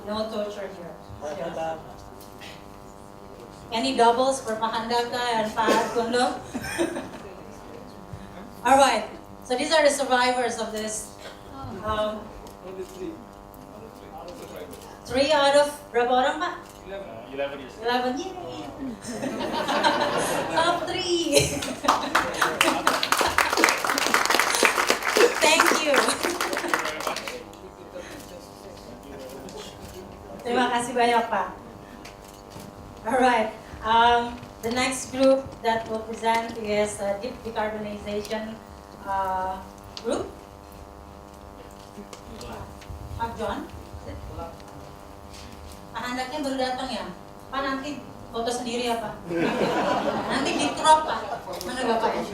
No torture here. Yeah. Any doubles for Pahandaka and Fahad Kundo? Alright, so these are the survivors of this. Three out of berapa orang, Pak? 11 years. 11, yay! Top 3! Thank you. Terima kasih banyak, Pak. Alright, the next group that will present is a deep decarbonization group. Pak John? Pak Handaknya baru datang ya? Pak nanti foto sendiri ya Pak? Nanti di crop Pak? Mana Bapaknya?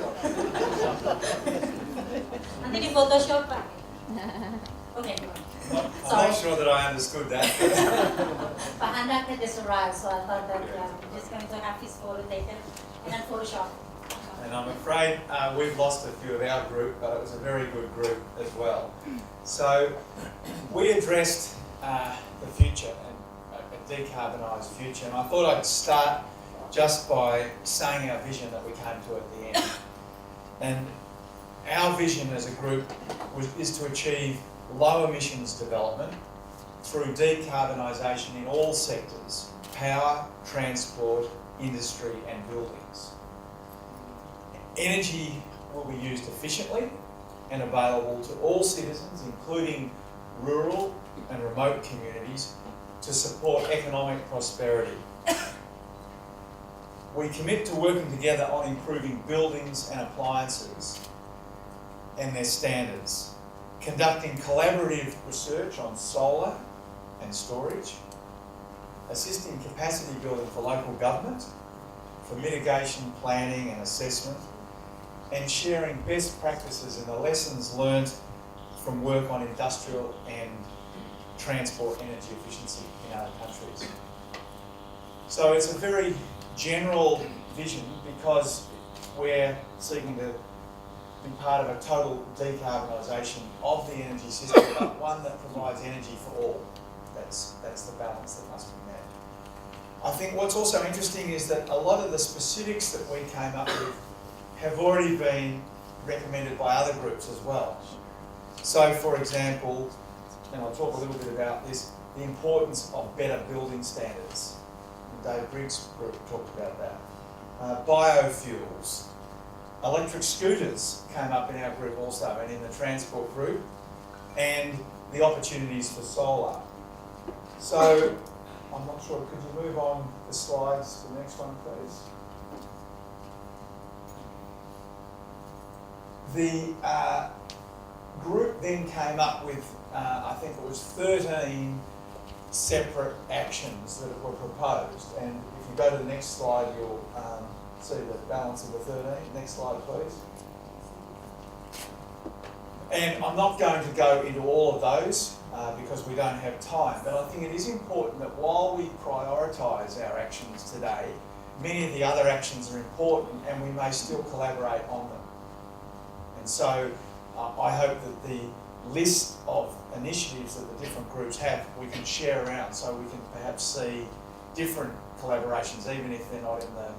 Nanti di Photoshop Pak? Oke. I'm not sure that I understood that. Pak Handaknya just arrived, so I thought that we're just going to have his photo taken and then Photoshop. And I'm afraid we've lost a few of our group, but it was a very good group as well. So we addressed the future, and a decarbonised future, and I thought I'd start just by saying our vision that we came to at the end. And our vision as a group is to achieve low emissions development through decarbonisation in all sectors: power, transport, industry and buildings. Energy will be used efficiently and available to all citizens, including rural and remote communities, to support economic prosperity. We commit to working together on improving buildings and appliances and their standards, conducting collaborative research on solar and storage, assisting capacity building for local government, for mitigation, planning and assessment, and sharing best practices and the lessons learned from work on industrial and transport energy efficiency in other countries. So it's a very general vision because we're seeking to be part of a total decarbonisation of the energy system, but one that provides energy for all. That's the balance that must be met. I think what's also interesting is that a lot of the specifics that we came up with have already been recommended by other groups as well. So for example, and I'll talk a little bit about this, the importance of better building standards. Dave Briggs' group talked about that. Biofuels. Electric scooters came up in our group also and in the transport group, and the opportunities for solar. So, I'm not sure, could you move on the slides to the next one please? The group then came up with, I think it was 13 separate actions that were proposed, and if you go to the next slide you'll see the balance of the 13. Next slide please. And I'm not going to go into all of those because we don't have time, but I think it is important that while we prioritise our actions today, many of the other actions are important and we may still collaborate on them. And so I hope that the list of initiatives that the different groups have, we can share around so we can perhaps see different collaborations even if they're not in the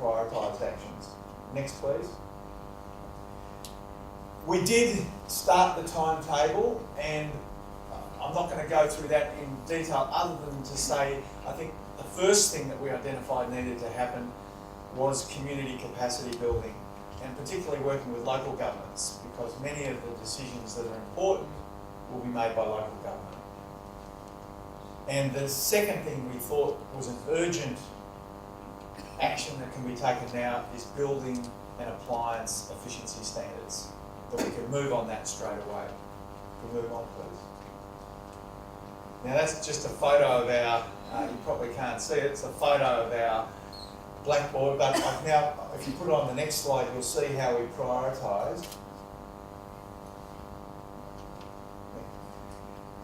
prioritised actions. Next please. We did start the timetable, and I'm not going to go through that in detail other than to say I think the first thing that we identified needed to happen was community capacity building, and particularly working with local governments, because many of the decisions that are important will be made by local government. And the second thing we thought was an urgent action that can be taken now is building and appliance efficiency standards, that we can move on that straight away. Can we move on please? Now that's just a photo of our, you probably can't see it, it's a photo of our blackboard, but now if you put it on the next slide you'll see how we prioritised.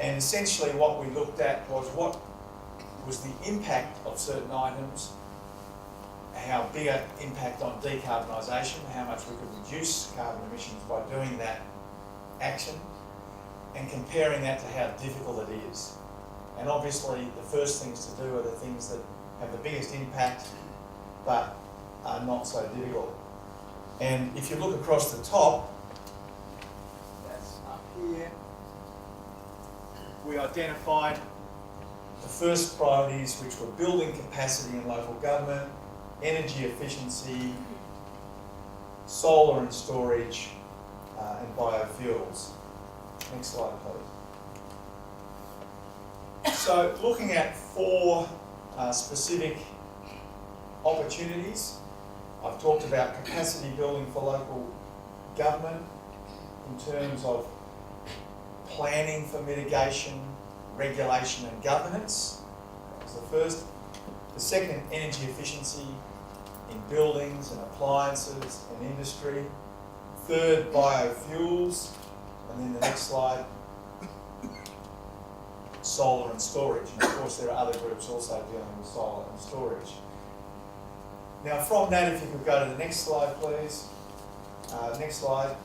And essentially what we looked at was what was the impact of certain items, how big an impact on decarbonisation, how much we could reduce carbon emissions by doing that action, and comparing that to how difficult it is. And obviously the first things to do are the things that have the biggest impact but are not so difficult. And if you look across the top, that's up here, we identified the first priorities, which were building capacity in local government, energy efficiency, solar and storage, and biofuels. Next slide, please. So looking at 4 specific opportunities, I've talked about capacity building for local government in terms of planning for mitigation, regulation and governance. That was the first. The second, energy efficiency in buildings and appliances and industry. Third, biofuels. And then the next slide, solar and storage. And of course there are other groups also dealing with solar and storage. Now from that, if you could go to the next slide, please. Next slide.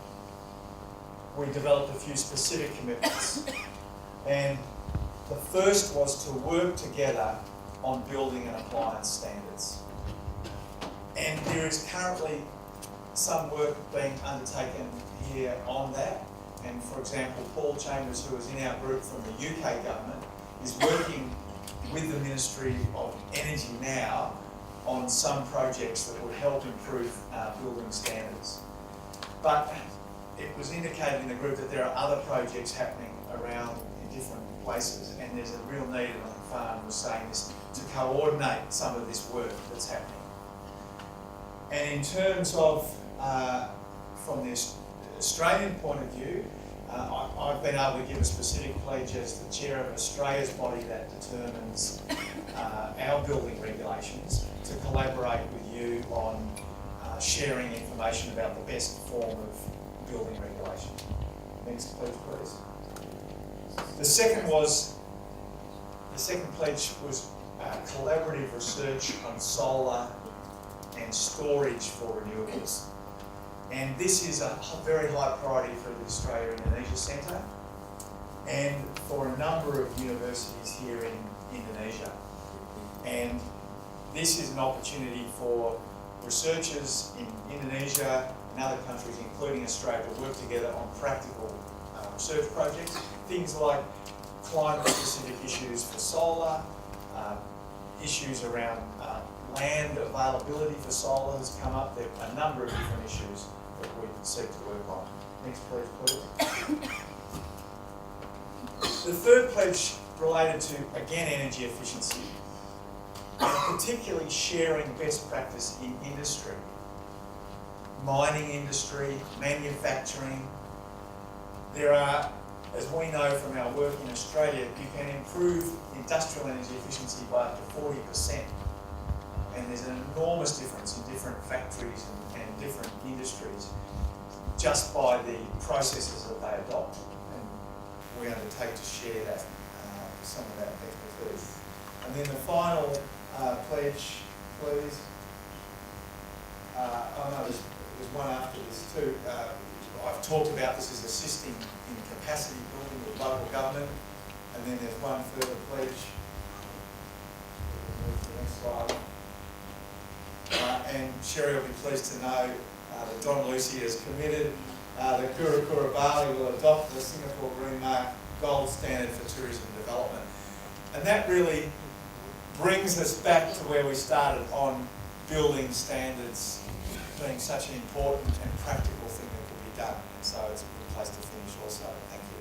We developed a few specific commitments. And the first was to work together on building and appliance standards. And there is currently some work being undertaken here on that. And for example, Paul Chambers, who is in our group from the UK government, is working with the Ministry of Energy now on some projects that would help improve building standards. But it was indicated in the group that there are other projects happening around in different places, and there's a real need, and I think Farhan was saying this, to coordinate some of this work that's happening. And in terms of, from the Australian point of view, I've been able to give a specific pledge as the chair of Australia's body that determines our building regulations to collaborate with you on sharing information about the best form of building regulation. Next pledge, please. The second pledge was collaborative research on solar and storage for renewables. And this is a very high priority for the Australia-Indonesia Centre and for a number of universities here in Indonesia. And this is an opportunity for researchers in Indonesia and other countries, including Australia, to work together on practical research projects. Things like climate-specific issues for solar, issues around land availability for solar has come up. There are a number of different issues that we seek to work on. Next pledge, please. The third pledge related to, again, energy efficiency, and particularly sharing best practice in industry. Mining industry, manufacturing. There are, as we know from our work in Australia, you can improve industrial energy efficiency by up to 40%. And there's an enormous difference in different factories and different industries just by the processes that they adopt. And we undertake to share that, some of that expertise. And then the final pledge, please. Oh no, there's one after this too. I've talked about this as assisting in capacity building with local government. And then there's one further pledge. Move to the next slide. And Sherry will be pleased to know that Don Lucy has committed that Kura Kura Bali will adopt the Singapore Green Mark gold standard for tourism development. And that really brings us back to where we started on building standards being such an important and practical thing that could be done. And so it's a good place to finish also. Thank you.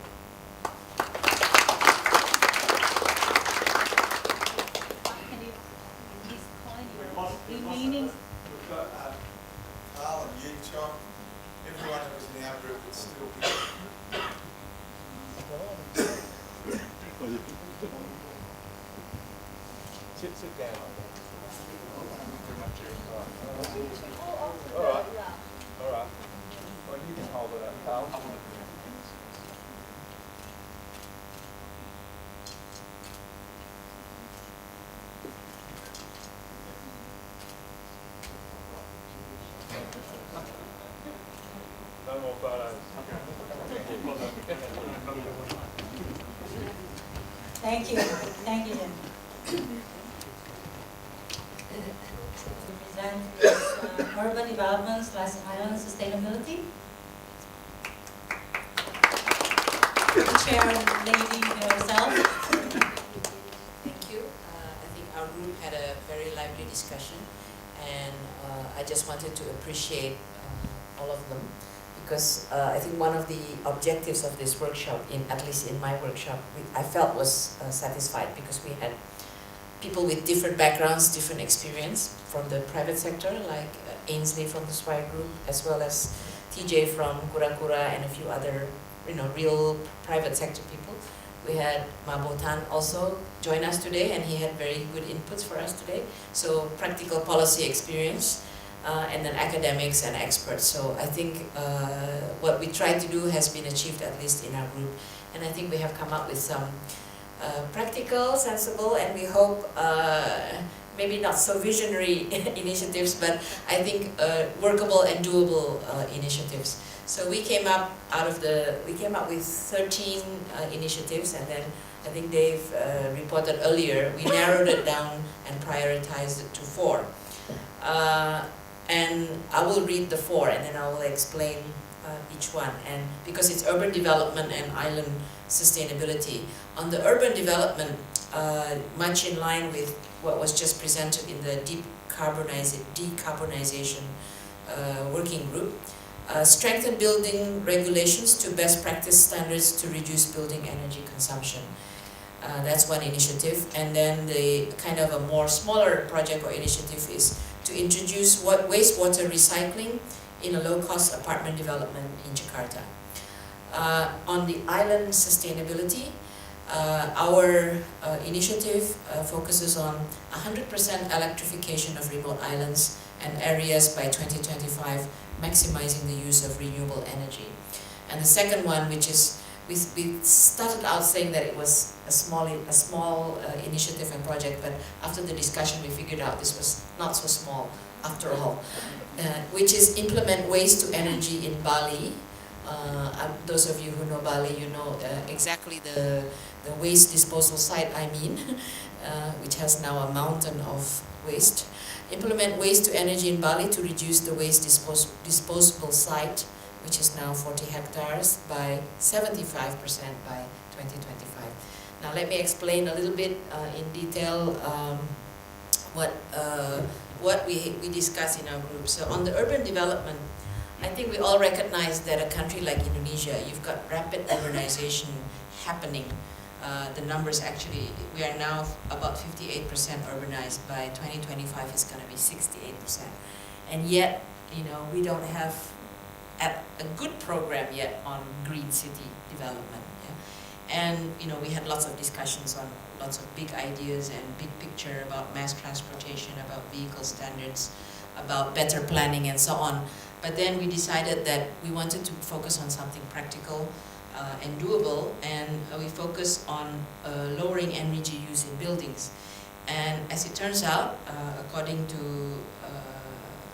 Remaining. We've got Carl and you, John, everyone that was in our group is still here. Sit down. All right. Well, you can hold it up, Carl. No more photos. Okay. Thank you. Thank you, Jim. To present is urban development / island sustainability. Chair lady herself. Thank you. I think our group had a very lively discussion, and I just wanted to appreciate all of them, because I think one of the objectives of this workshop, at least in my workshop, I felt was satisfied, because we had people with different backgrounds, different experience from the private sector, like Ainsley from the Swire Group, as well as TJ from Kura Kura and a few other real private sector people. We had Mabo Tan also join us today, and he had very good inputs for us today. So practical policy experience, and then academics and experts. So I think what we tried to do has been achieved, at least in our group. And I think we have come up with some practical, sensible, and we hope maybe not so visionary initiatives, but I think workable and doable initiatives. So we came up with 13 initiatives, and then I think Dave reported earlier, we narrowed it down and prioritized it to 4. And I will read the 4, and then I will explain each one. And because it's urban development and island sustainability. On the urban development, much in line with what was just presented in the decarbonization working group, strengthen building regulations to best practice standards to reduce building energy consumption. That's one initiative. And then the kind of a more smaller project or initiative is to introduce wastewater recycling in a low-cost apartment development in Jakarta. On the island sustainability, our initiative focuses on 100% electrification of remote islands and areas by 2025, maximizing the use of renewable energy. And the second one, which is, we started out saying that it was a small initiative and project, but after the discussion we figured out this was not so small after all, which is implement waste to energy in Bali. Those of you who know Bali, you know exactly the waste disposal site I mean, which has now a mountain of waste. Implement waste to energy in Bali to reduce the waste disposable site, which is now 40 hectares, by 75% by 2025. Now let me explain a little bit in detail what we discussed in our group. So on the urban development, I think we all recognize that a country like Indonesia, you've got rapid urbanization happening. The numbers actually, we are now about 58% urbanized. By 2025, it's going to be 68%. And yet, we don't have a good program yet on green city development. Yeah? And, we had lots of discussions on lots of big ideas and big picture about mass transportation, about vehicle standards, about better planning and so on. But then we decided that we wanted to focus on something practical and doable, and we focus on lowering energy use in buildings. And as it turns out, according to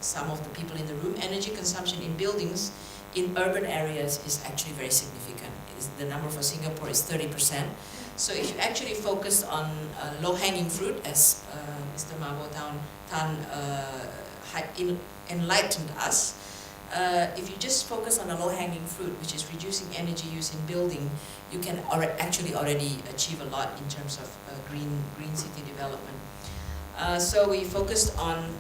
some of the people in the room, energy consumption in buildings in urban areas is actually very significant. The number for Singapore is 30%. So if you actually focus on low-hanging fruit, as Mr. Mabo Tan enlightened us, if you just focus on the low-hanging fruit, which is reducing energy use in building, you can actually already achieve a lot in terms of green city development. So we focused on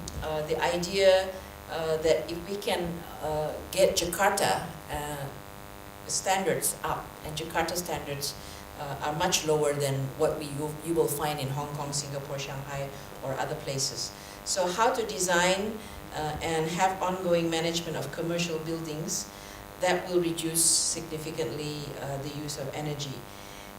the idea that if we can get Jakarta standards up, and Jakarta standards are much lower than what you will find in Hong Kong, Singapore, Shanghai, or other places. So how to design and have ongoing management of commercial buildings that will reduce significantly the use of energy.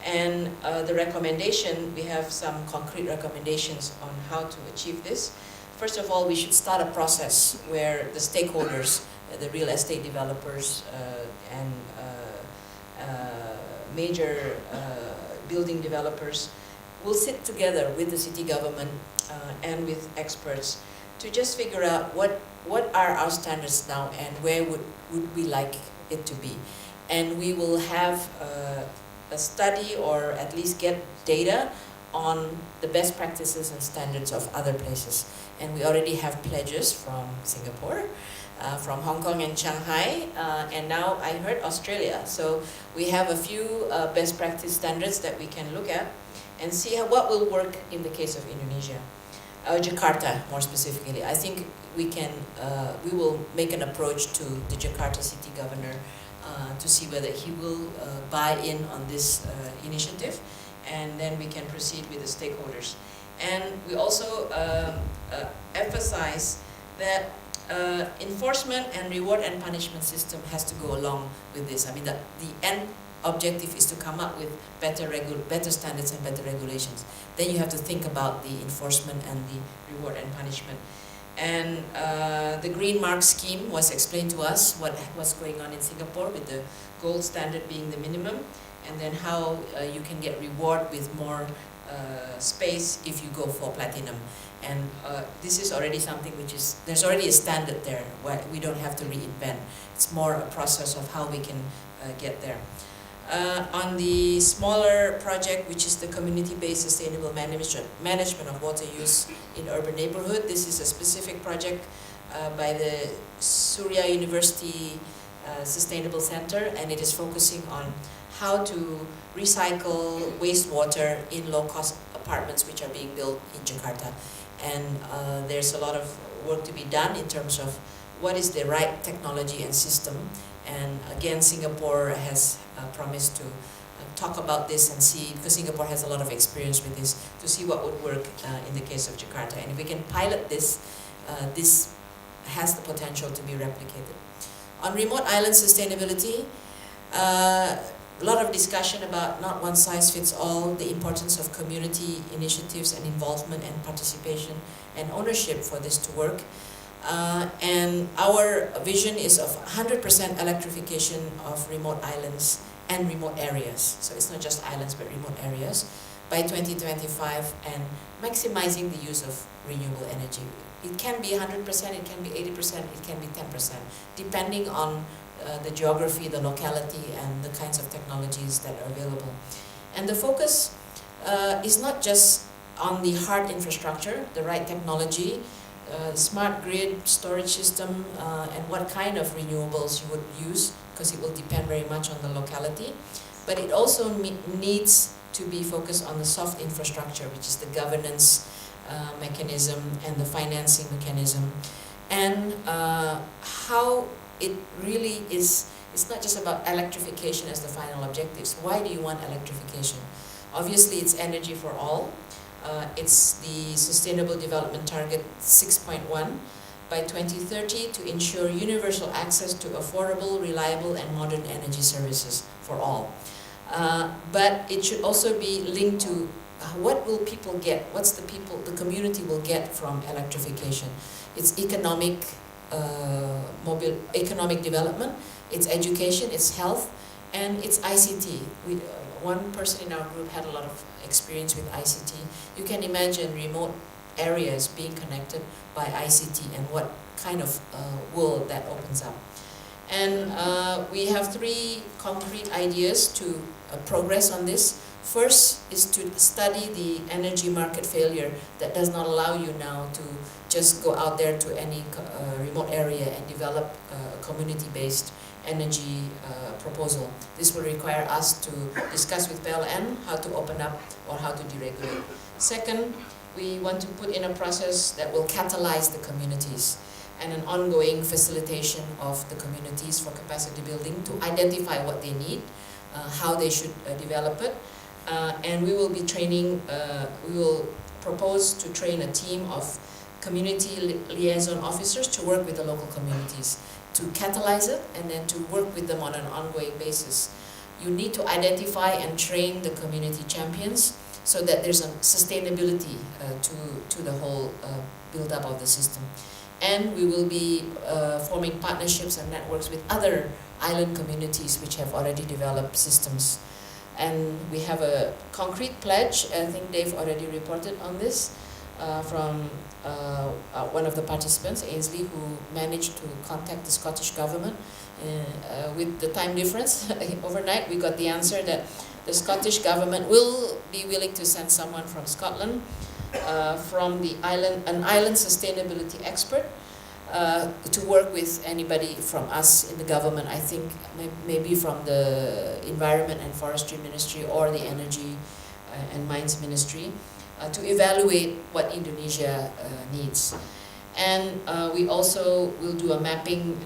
And the recommendation, we have some concrete recommendations on how to achieve this. First of all, we should start a process where the stakeholders, the real estate developers and major building developers will sit together with the city government and with experts to just figure out what are our standards now and where would we like it to be. and we will have a study, or at least get data on the best practices and standards of other places. And we already have pledges from Singapore, from Hong Kong and Shanghai, and now I heard Australia. So we have a few best practice standards that we can look at and see what will work in the case of Indonesia. Jakarta, more specifically. I think we will make an approach to the Jakarta city governor to see whether he will buy in on this initiative, and then we can proceed with the stakeholders. And we also emphasize that enforcement and reward and punishment system has to go along with this. I mean, the end objective is to come up with better standards and better regulations. Then you have to think about the enforcement and the reward and punishment. And the green mark scheme was explained to us what's going on in Singapore, with the gold standard being the minimum, and then how you can get reward with more space if you go for platinum. And this is already something there's already a standard there, where we don't have to reinvent. It's more a process of how we can get there. On the smaller project, which is the community-based sustainable management of water use in urban neighborhood, this is a specific project by the Surya University Sustainable Center, and it is focusing on how to recycle wastewater in low-cost apartments which are being built in Jakarta. And there's a lot of work to be done in terms of what is the right technology and system. And again, Singapore has promised to talk about this and see, because Singapore has a lot of experience with this, to see what would work in the case of Jakarta. And if we can pilot this, this has the potential to be replicated. On remote island sustainability, a lot of discussion about not one size fits all, the importance of community initiatives and involvement and participation and ownership for this to work. And our vision is of 100% electrification of remote islands and remote areas. So it's not just islands, but remote areas by 2025, and maximizing the use of renewable energy. It can be 100%, it can be 80%, it can be 10%, depending on the geography, the locality, and the kinds of technologies that are available. And the focus is not just on the hard infrastructure, the right technology, smart grid, storage system, and what kind of renewables you would use, because it will depend very much on the locality. But it also needs to be focused on the soft infrastructure, which is the governance mechanism and the financing mechanism, and how it really is. It's not just about electrification as the final objectives. Why do you want electrification? Obviously, it's energy for all. It's the Sustainable Development Target 6.1 by 2030 to ensure universal access to affordable, reliable, and modern energy services for all. But it should also be linked to what will people get? What's the community will get from electrification? It's economic development, it's education, it's health, and it's ICT. One person in our group had a lot of experience with ICT. You can imagine remote areas being connected by ICT and what kind of world that opens up. And we have 3 concrete ideas to progress on this. First is to study the energy market failure that does not allow you now to just go out there to any remote area and develop a community-based energy proposal. This will require us to discuss with PLN how to open up or how to deregulate. Second, we want to put in a process that will catalyze the communities and an ongoing facilitation of the communities for capacity building to identify what they need, how they should develop it. And we will be training, we will propose to train a team of community liaison officers to work with the local communities, to catalyze it and then to work with them on an ongoing basis. You need to identify and train the community champions so that there's a sustainability to the whole build-up of the system. And we will be forming partnerships and networks with other island communities which have already developed systems. And we have a concrete pledge, I think Dave already reported on this, from one of the participants, Ainsley, who managed to contact the Scottish Government with the time difference. Overnight we got the answer that the Scottish government will be willing to send someone from Scotland, from the an island sustainability expert, to work with anybody from us in the government. I think maybe from the Environment and Forestry Ministry or the Energy and Mines Ministry, to evaluate what Indonesia needs. And we also will do a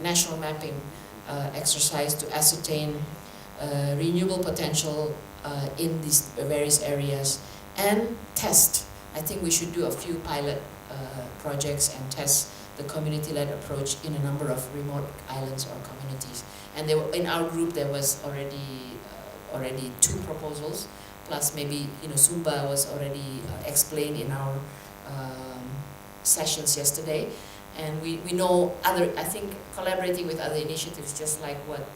national mapping exercise to ascertain renewable potential in these various areas and test. I think we should do a few pilot projects and test the community-led approach in a number of remote islands or communities. And in our group there was already 2 proposals, plus maybe Sumba was already explained in our sessions yesterday. And we know I think collaborating with other initiatives, just like what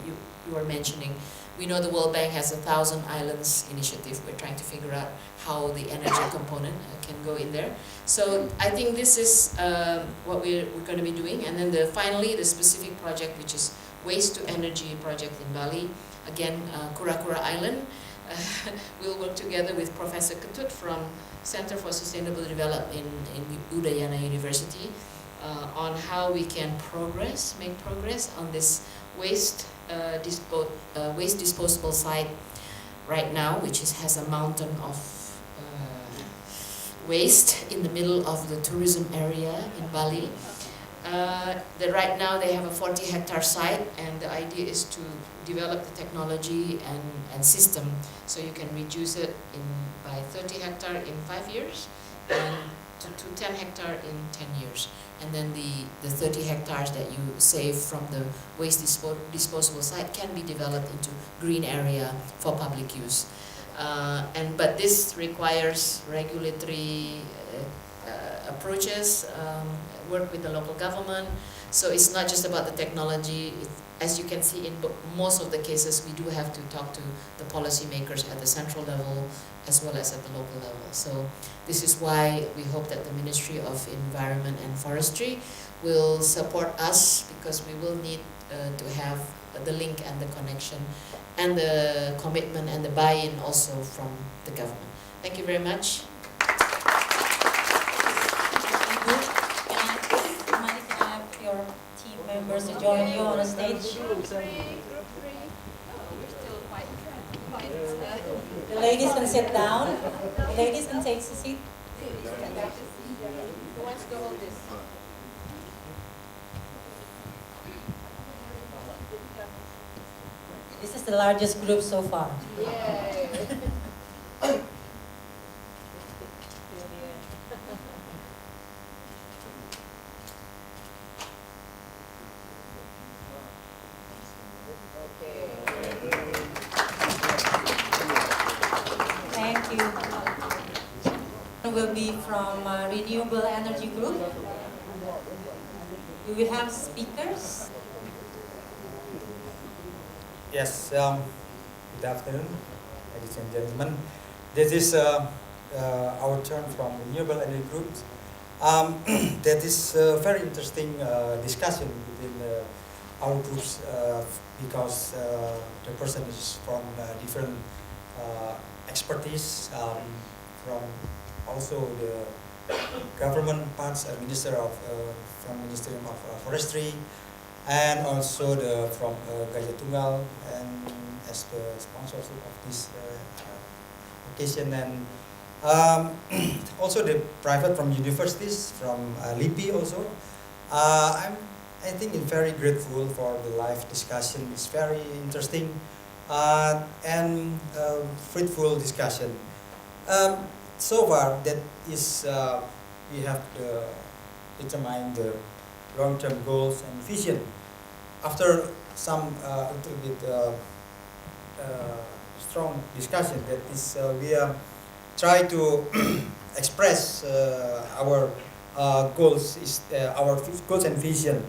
you were mentioning. We know the World Bank has a 1,000 Islands initiative. We're trying to figure out how the energy component can go in there. So I think this is what we're going to be doing. And then finally, the specific project, which is Waste to Energy project in Bali. Again, Kura-Kura Island. We'll work together with Professor Ketut from Center for Sustainable Development in Udayana University on how we can make progress on this waste disposable site right now, which has a mountain of waste in the middle of the tourism area in Bali. Right now they have a 40-hectare site, and the idea is to develop the technology and system so you can reduce it by 30 hectare in 5 years and to 10 hectare in 10 years. And then the 30 hectares that you save from the waste disposable site can be developed into green area for public use. But this requires regulatory approaches, work with the local government. So it's not just about the technology. As you can see, in most of the cases, we do have to talk to the policymakers at the central level as well as at the local level. So this is why we hope that the Ministry of Environment and Forestry will support us, because we will need to have the link and the connection and the commitment and the buy-in also from the government. Thank you very much. Your team members to join you on the stage. The ladies can sit down. The ladies can take a seat. Who wants to hold this? This is the largest group so far. Yay! Thank you. Will be from Renewable Energy Group. Do we have speakers? Yes, good afternoon, ladies and gentlemen. This is our turn from Renewable Energy Group. That is a very interesting discussion within our groups because the person is from different expertise, from also the government parts, Minister of from Ministry of Forestry, and also from Gajah Tunggal, and as the sponsorship of this occasion, and also the private from universities, from LIPI also. I think very grateful for the live discussion. It's very interesting and fruitful discussion. So far, that is we have determined the long-term goals and vision. After some a little bit strong discussion, that is we try to express our goals. Is our goals and vision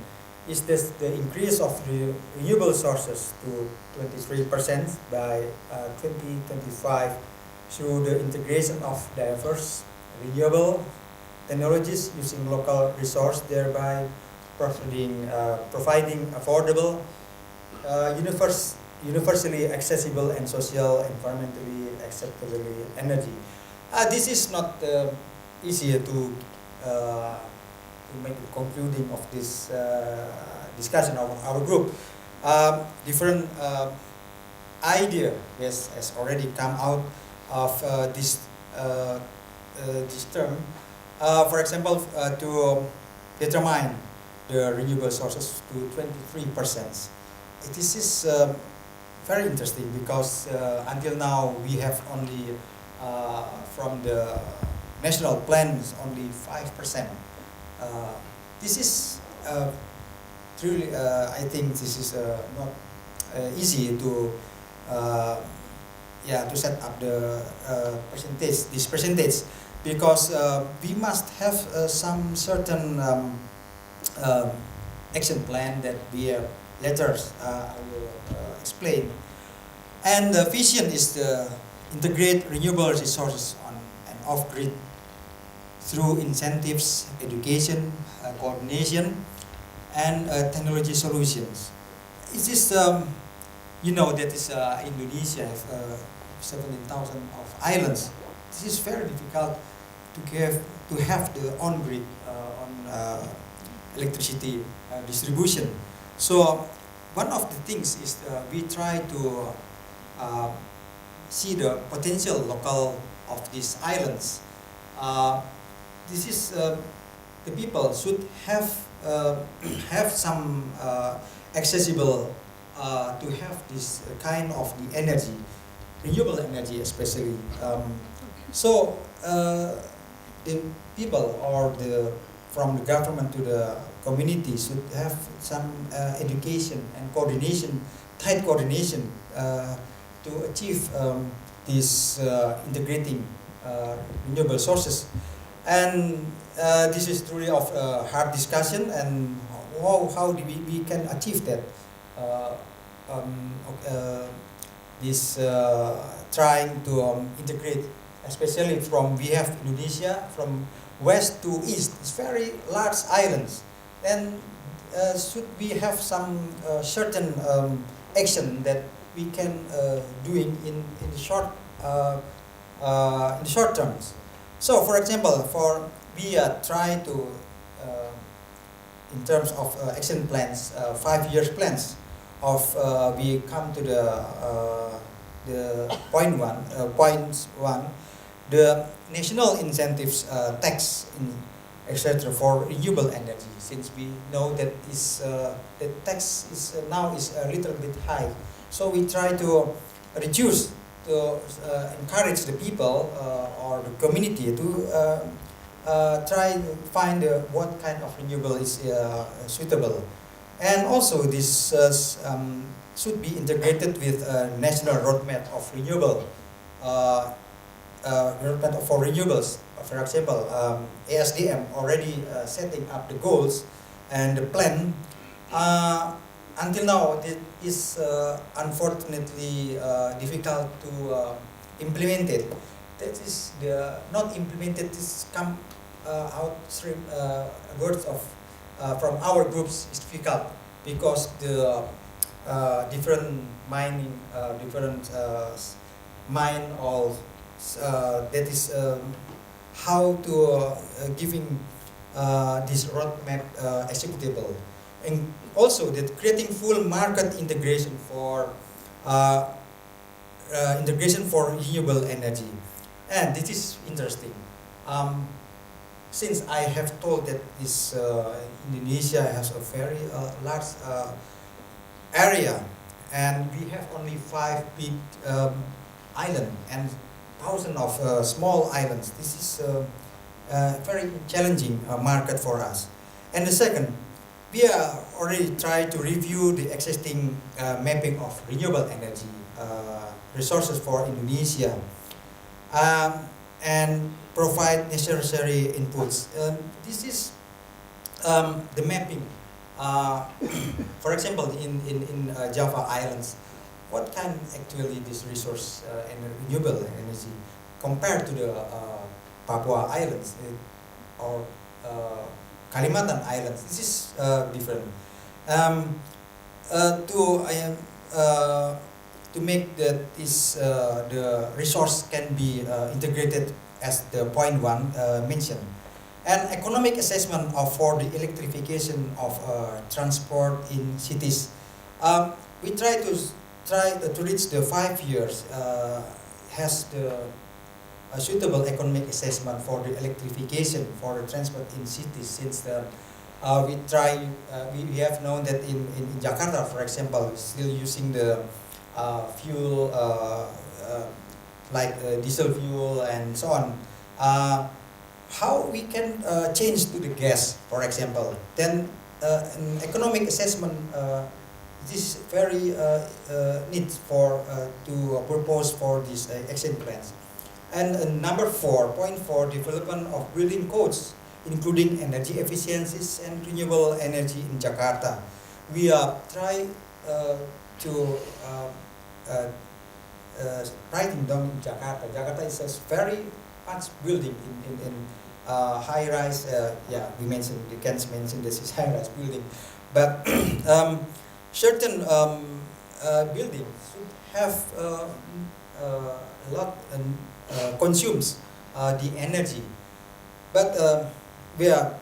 is this the increase of renewable sources to 23% by 2025 through the integration of diverse renewable technologies using local resource, thereby providing affordable universally accessible and social, environmentally acceptable energy. This is not easier to make a concluding of this discussion of our group. Different idea has already come out of this term. For example, to determine the renewable sources to 23%. This is very interesting because until now we have only from the national plans only 5%. This is truly, I think this is not easy to set up the this percentage, because we must have some certain action plan that we have later I will explain. And the vision is to integrate renewable resources on and off-grid through incentives, education, coordination, and technology solutions. It is, that is Indonesia have 17,000 of islands. This is very difficult to have the on-grid electricity distribution. So one of the things is we try to see the potential local of these islands. This is the people should have some accessible to have this kind of the energy, renewable energy especially. So the people or from the government to the community should have some education and coordination, tight coordination to achieve this integrating renewable sources. And this is truly of hard discussion, and how do we can achieve that. This trying to integrate, especially from we have Indonesia from west to east. It's very large islands, and should we have some certain action that we can doing in short terms. So, for example, we try to in terms of action plans, 5 years plans of we come to the point one, the national incentives tax etc. for renewable energy, since we know that the tax is now is a little bit high. So we try to reduce to encourage the people or the community to try to find what kind of renewable is suitable. And also this should be integrated with a national roadmap of renewable roadmap for renewables. For example, SDM already setting up the goals and the plan. Until now, it is unfortunately difficult to implement it. That is the not implemented. This come out words of from our groups is difficult because the different mining, different mine or that is how to giving this roadmap executable, and also that creating full market integration for renewable energy. And this is interesting. Since I have told that this Indonesia has a very large area, and we have only 5 big islands and thousands of small islands. This is a very challenging market for us. And the second, we are already trying to review the existing mapping of renewable energy resources for Indonesia, and provide necessary inputs. This is the mapping. For example, in Java Islands, what can actually this resource and renewable energy compared to the Papua Islands or Kalimantan Islands? This is different. to make that is the resource can be integrated as the point one mentioned. And economic assessment for the electrification of transport in cities. We try to reach the 5 years has the a suitable economic assessment for the electrification for the transport in cities, since we have known that in Jakarta, for example, still using the fuel like diesel fuel and so on. How we can change to the gas, for example? Then an economic assessment this is very need for to propose for these action plans. And number 4.4, development of building codes, including energy efficiencies and renewable energy in Jakarta. We are trying to writing down in Jakarta. Jakarta is a very much building in high-rise. Yeah, we mentioned, you can mention this is high-rise building, but certain buildings should have a lot consumes the energy, but we are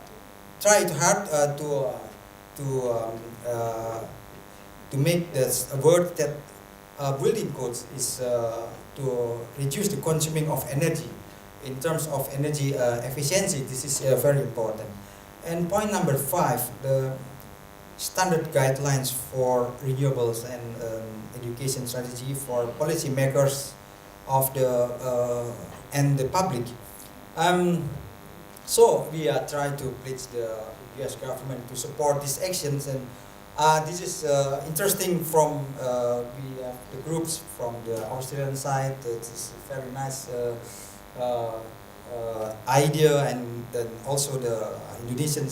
trying hard to make this a word that building codes is to reduce the consuming of energy. In terms of energy efficiency, this is very important. And point number 5, the standard guidelines for renewables and education strategy for policymakers of the and the public. So we are trying to please the U.S. government to support these actions, and this is interesting from we have the groups from the Australian side. It is a very nice idea, and then also the Indonesian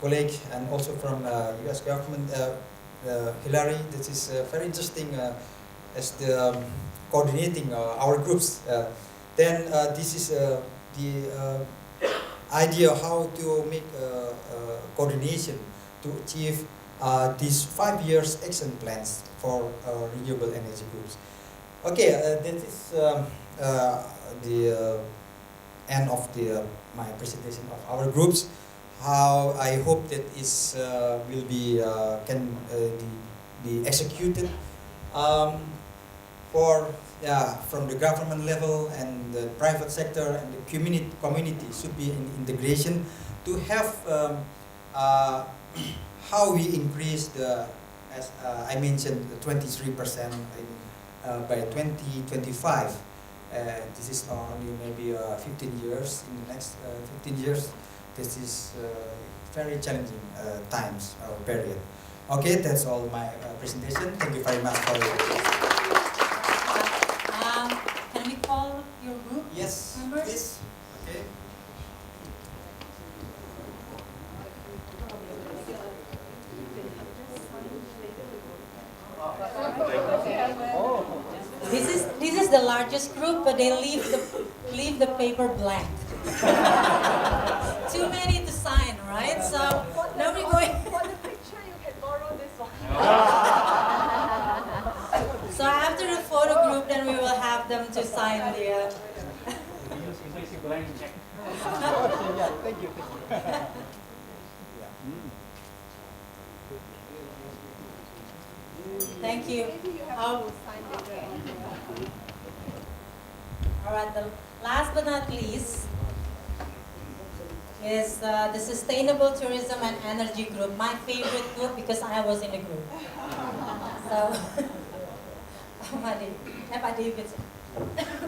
colleague, and also from U.S. government, Hillary. This is very interesting as the coordinating our groups. Then this is the idea how to make coordination to achieve these 5 years action plans for renewable energy groups. Okay, this is the end of my presentation of our groups. How I hope that is will be can be executed for from the government level and the private sector and the community should be in integration to have how we increase the, as I mentioned, the 23% by 2025. This is only maybe 15 years. In the next 15 years, this is very challenging times or period. Okay, that's all my presentation. Thank you very much for your attention. Can we call your group? Yes, members? please. Okay. This is the largest group, but they leave the paper blank. Too many to sign, right? So now we're going. For the picture, you can borrow this one. So after the photo group, then we will have them to sign the. Thank you. Thank you. Maybe you have to sign later. All right. The last but not least is the Sustainable Tourism and Energy Group. My favorite group because I was in the group. So, Pak David.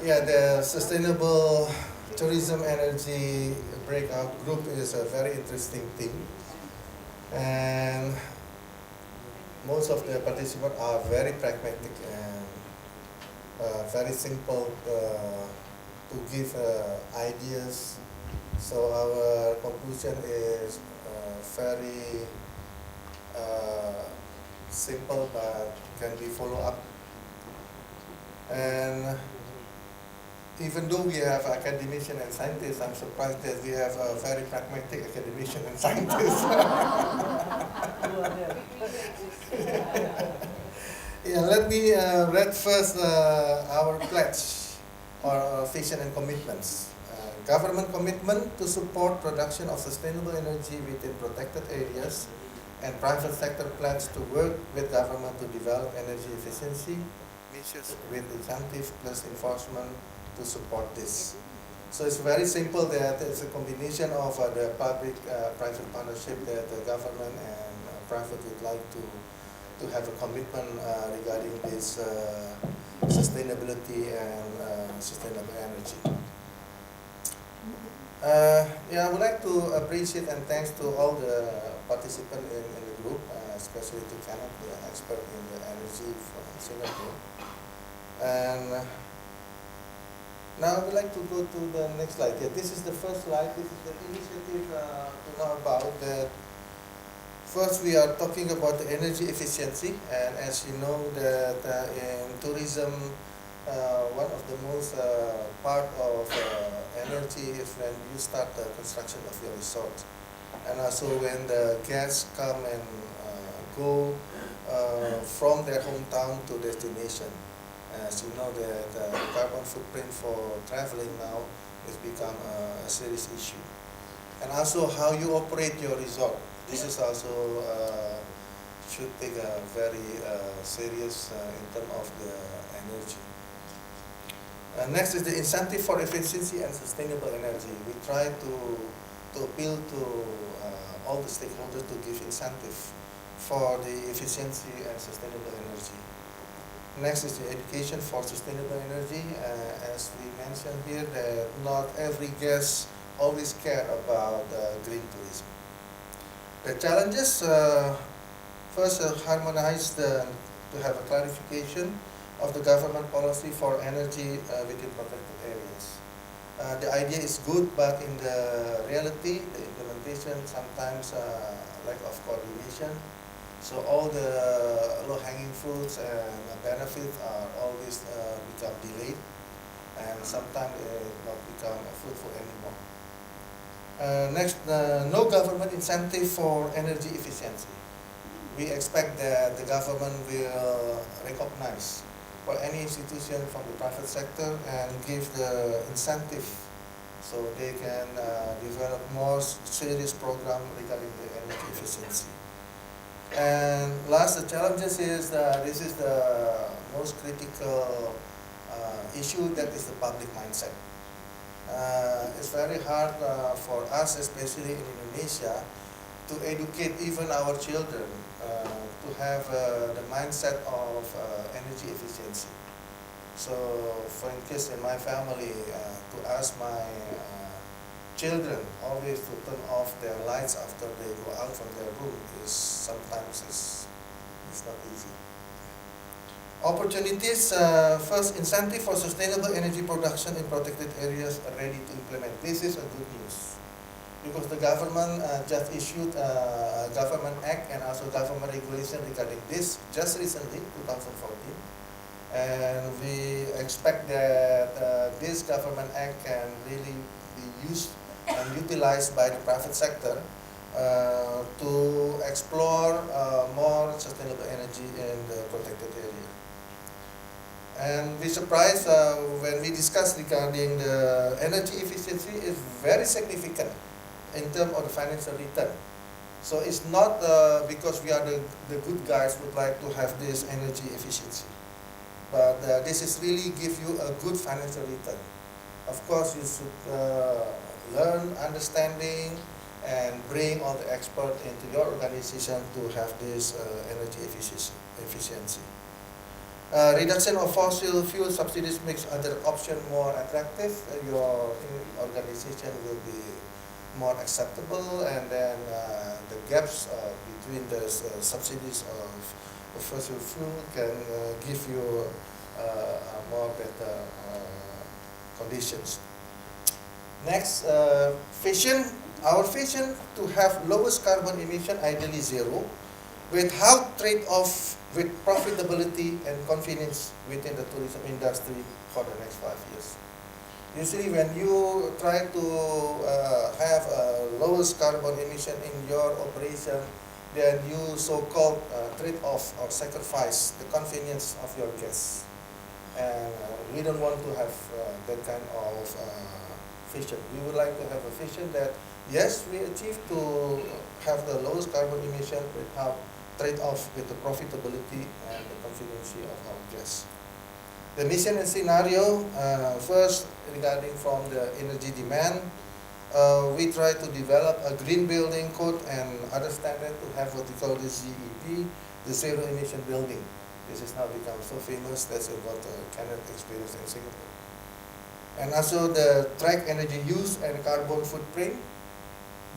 Yeah, the Sustainable Tourism Energy Breakout Group is a very interesting thing, and most of the participants are very pragmatic and very simple to give ideas. So our conclusion is very simple but can be followed up. And even though we have academicians and scientists, I'm surprised that we have a very pragmatic academician and scientists. Yeah, let me read first our pledge or vision and commitments. Government commitment to support production of sustainable energy within protected areas, and private sector plans to work with government to develop energy efficiency measures with incentive plus enforcement to support this. So it's very simple that it's a combination of the public-private partnership that the government and private would like to have a commitment regarding this sustainability and sustainable energy. Yeah, I would like to appreciate and thanks to all the participants in the group, especially to Kenneth, the expert in the energy from Singapore. And now I would like to go to the next slide. Yeah, this is the first slide. This is the initiative to know about that. First, we are talking about the energy efficiency, and as you know, that in tourism, one of the most part of energy is when you start the construction of your resort, and also when the guests come and go from their hometown to destination. As you know, the carbon footprint for traveling now has become a serious issue, and also how you operate your resort. This is also should take a very serious in terms of the energy. Next is the incentive for efficiency and sustainable energy. We try to appeal to all the stakeholders to give incentive for the efficiency and sustainable energy. Next is the education for sustainable energy. As we mentioned here, that not every guest always care about green tourism. The challenges, first harmonize to have a clarification of the government policy for energy within protected areas. The idea is good, but in the reality, the implementation sometimes lack of coordination. So all the low-hanging fruits and benefits are always become delayed, and sometimes it not become fruitful anymore. Next, no government incentive for energy efficiency. We expect that the government will recognize for any institution from the private sector and give the incentive so they can develop more serious program regarding the energy efficiency. And last, the challenges is this is the most critical issue, that is the public mindset. It's very hard for us, especially in Indonesia, to educate even our children to have the mindset of energy efficiency. So, for instance, in my family, to ask my children always to turn off their lights after they go out from their room is sometimes is not easy. Opportunities, first, incentive for sustainable energy production in protected areas are ready to implement. This is a good news, because the government just issued a government act and also government regulation regarding this just recently, 2014. And we expect that this government act can really be used and utilized by the private sector to explore more sustainable energy in the protected area. And we surprised when we discussed regarding the energy efficiency is very significant in terms of the financial return. So it's not because we are the good guys would like to have this energy efficiency, but this is really give you a good financial return. Of course, you should learn understanding and bring all the experts into your organization to have this energy efficiency. Reduction of fossil fuel subsidies makes other option more attractive. Your organization will be more acceptable, and then the gaps between the subsidies of fossil fuel can give you more better conditions. Next, vision. Our vision to have lowest carbon emission, ideally zero, without trade-off with profitability and convenience within the tourism industry for the next 5 years. Usually when you try to have a lowest carbon emission in your operation, then you so-called trade off or sacrifice the convenience of your guests. And we don't want to have that kind of vision. We would like to have a vision that yes, we achieve to have the lowest carbon emission without trade-off with the profitability and the convenience of our guests. The mission and scenario, first regarding from the energy demand, we try to develop a green building code and other standard to have what we call the ZEB, the zero emission building. This is now become so famous, that's what Canada experienced in Singapore. And also the track energy use and carbon footprint.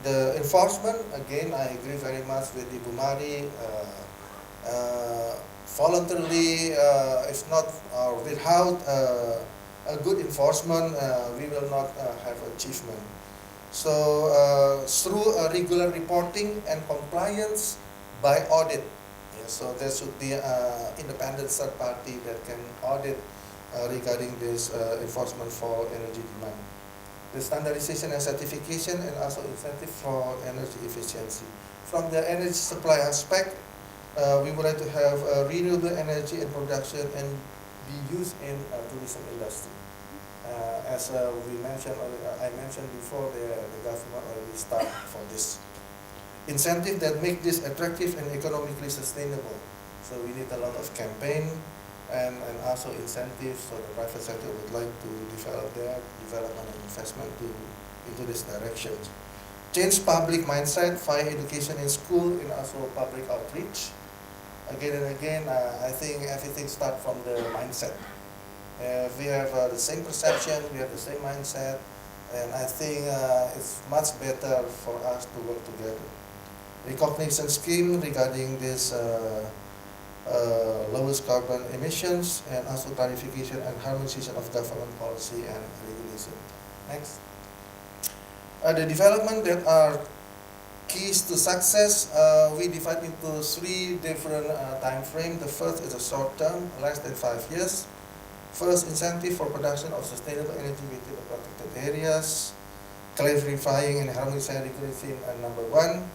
The enforcement, again, I agree very much with Ibu Mari. Voluntarily, if not without a good enforcement, we will not have achievement. So through regular reporting and compliance by audit. Yeah, so there should be independent third party that can audit regarding this enforcement for energy demand. The standardization and certification and also incentive for energy efficiency. From the energy supply aspect, we would like to have renewable energy and production and be used in tourism industry. As we mentioned, I mentioned before, the government already started for this. Incentive that make this attractive and economically sustainable. So we need a lot of campaign and also incentives, so the private sector would like to develop their development and investment into this direction. Change public mindset via education in school and also public outreach. Again and again, I think everything starts from the mindset. We have the same perception, we have the same mindset, and I think it's much better for us to work together. Recognition scheme regarding this lowest carbon emissions and also clarification and harmonization of government policy and regulation. Next. The development that are keys to success, we divide into three different time frames. The first is a short term, less than 5 years. First, incentive for production of sustainable energy within the protected areas. Clarifying and harmonizing regulation, and number one.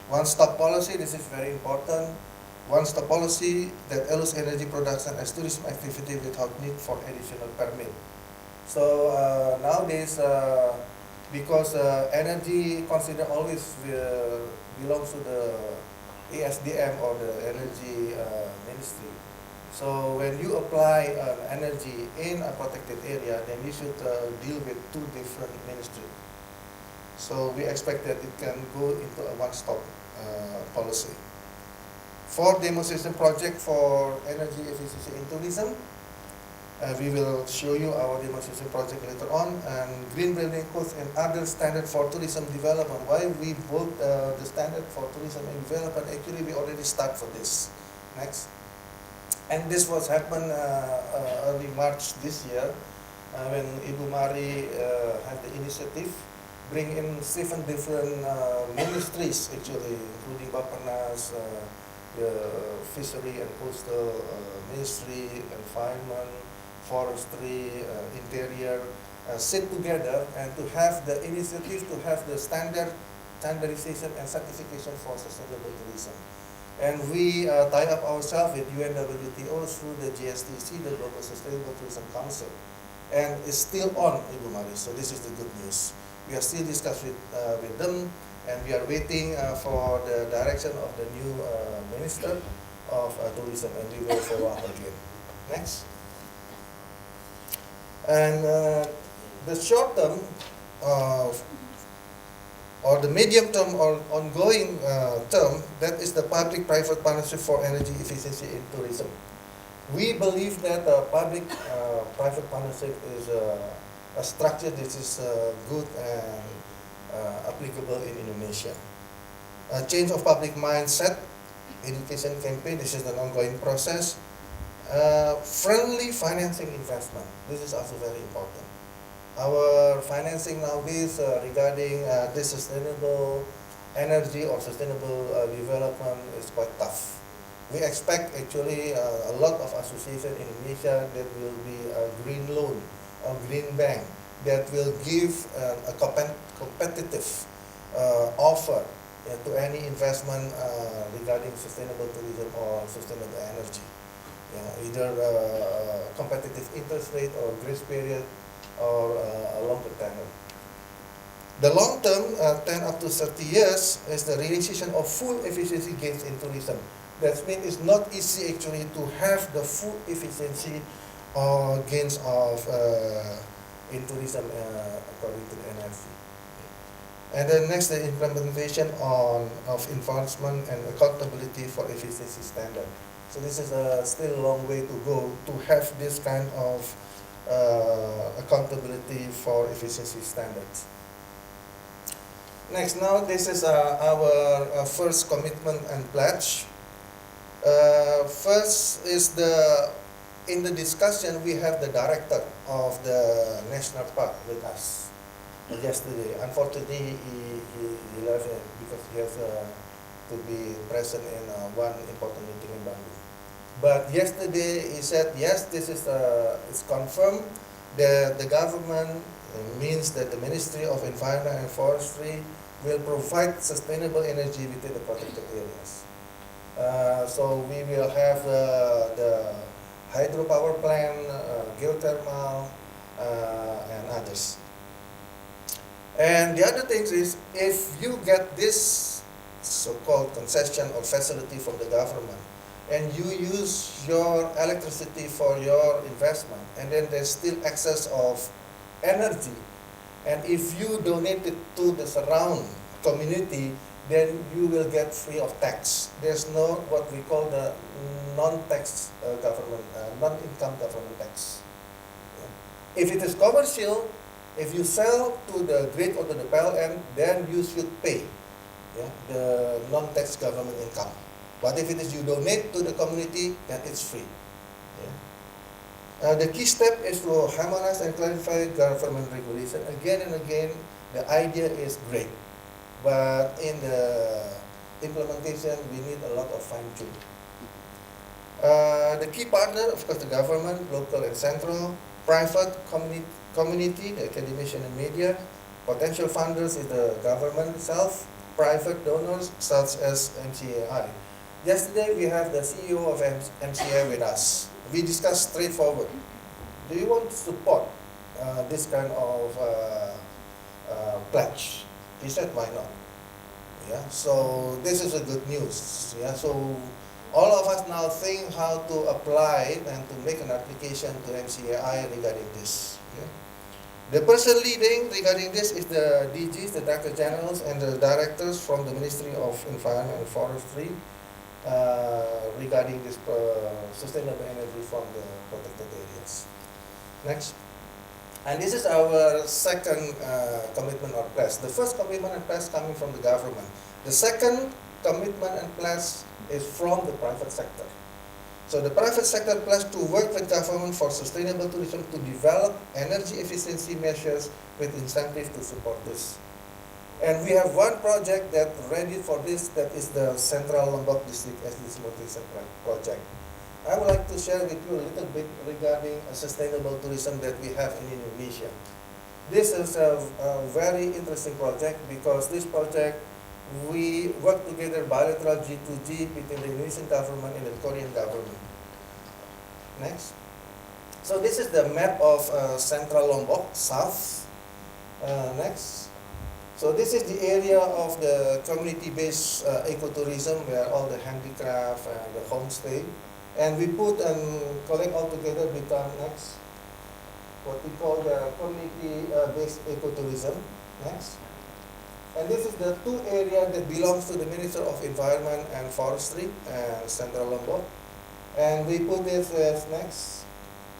One-stop policy, this is very important. One-stop policy that allows energy production as tourism activity without need for additional permit. So nowadays, because energy considered always belongs to the SDM or the energy ministry. So when you apply energy in a protected area, then you should deal with two different ministries. So we expect that it can go into a one-stop policy. For demonstration project for energy efficiency in tourism, we will show you our demonstration project later on, and green building codes and other standard for tourism development. Why we built the standard for tourism and development? Actually, we already start for this. Next. And this was happened early March this year when Ibu Mari had the initiative, bring in 7 different ministries actually, including Bappenas, the Fishery and Coastal Ministry, Environment, Forestry, Interior, sit together and to have the initiative to have the standardization and certification for sustainable tourism. And we tie up ourselves with UNWTO through the GSTC, the Global Sustainable Tourism Council. And it's still on, Ibu Mari, so this is the good news. We are still discussing with them, and we are waiting for the direction of the new Minister of Tourism, and we will follow up again. Next. And the short term, or the medium term or ongoing term, that is the public-private partnership for energy efficiency in tourism. We believe that public-private partnership is a structure that is good and applicable in Indonesia. A change of public mindset, education campaign, this is an ongoing process. Friendly financing investment, this is also very important. Our financing nowadays regarding this sustainable energy or sustainable development is quite tough. We expect actually a lot of associations in Indonesia that will be a green loan or green bank that will give a competitive offer to any investment regarding sustainable tourism or sustainable energy. Either competitive interest rate or grace period or a longer tenure. The long term, 10 up to 30 years, is the realization of full efficiency gains in tourism. That means it's not easy actually to have the full efficiency or gains of in tourism according to the NRC. And then next, the implementation of enforcement and accountability for efficiency standard. So this is still a long way to go to have this kind of accountability for efficiency standards. Next, now this is our first commitment and pledge. First is in the discussion we have the director of the national park with us yesterday. Unfortunately, he left because he has to be present in one important meeting in Bandung. But yesterday he said yes, this is it's confirmed that the government means that the Ministry of Environment and Forestry will provide sustainable energy within the protected areas. So we will have the hydropower plant, geothermal, and others. And the other thing is, if you get this so-called concession or facility from the government, and you use your electricity for your investment, and then there's still excess of energy, and if you donate it to the surround community, then you will get free of tax. There's no what we call the non-tax government, non-income government tax. If it is commercial, if you sell to the grid or to the PLN, then you should pay the non-tax government income. But if it is you donate to the community, then it's free. The key step is to harmonize and clarify government regulation. Again and again, the idea is great, but in the implementation, we need a lot of fine-tuning. The key partner, of course, the government, local and central, private community, the academician and media, potential funders is the government itself, private donors such as MCAI. Yesterday we have the CEO of MCAI with us. We discussed straightforward. Do you want to support this kind of pledge? He said, why not? So this is a good news. So all of us now think how to apply and to make an application to MCAI regarding this. The person leading regarding this is the DGs, the Director Generals, and the directors from the Ministry of Environment and Forestry regarding this sustainable energy from the protected areas. Next. And this is our second commitment or pledge. The first commitment and pledge coming from the government. The second commitment and pledge is from the private sector. So the private sector pledged to work with government for sustainable tourism to develop energy efficiency measures with incentive to support this. And we have one project that ready for this, that is the Central Lombok District SDSN project. I would like to share with you a little bit regarding a sustainable tourism that we have in Indonesia. This is a very interesting project because this project, we work together bilateral G2G between the Indonesian government and the Korean government. Next. So this is the map of Central Lombok, south. Next. So this is the area of the community-based ecotourism where all the handicraft and the homestay. And we put and collect all together become next what we call the community-based ecotourism. Next. And this is the two areas that belongs to the Minister of Environment and Forestry and Central Lombok. And we put this as next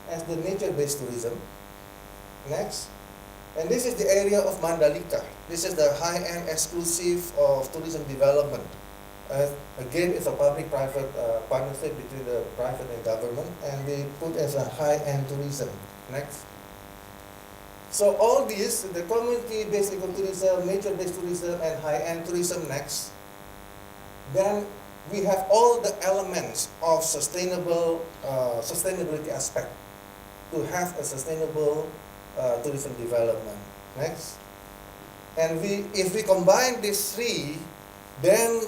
as the nature-based tourism. Next. And this is the area of Mandalika. This is the high-end exclusive of tourism development. Again, it's a public-private partnership between the private and government, and we put as a high-end tourism. Next. So all these, the community-based ecotourism, nature-based tourism, and high-end tourism next, then we have all the elements of sustainability aspect to have a sustainable tourism development. Next. And if we combine these three, then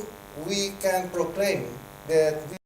we can proclaim that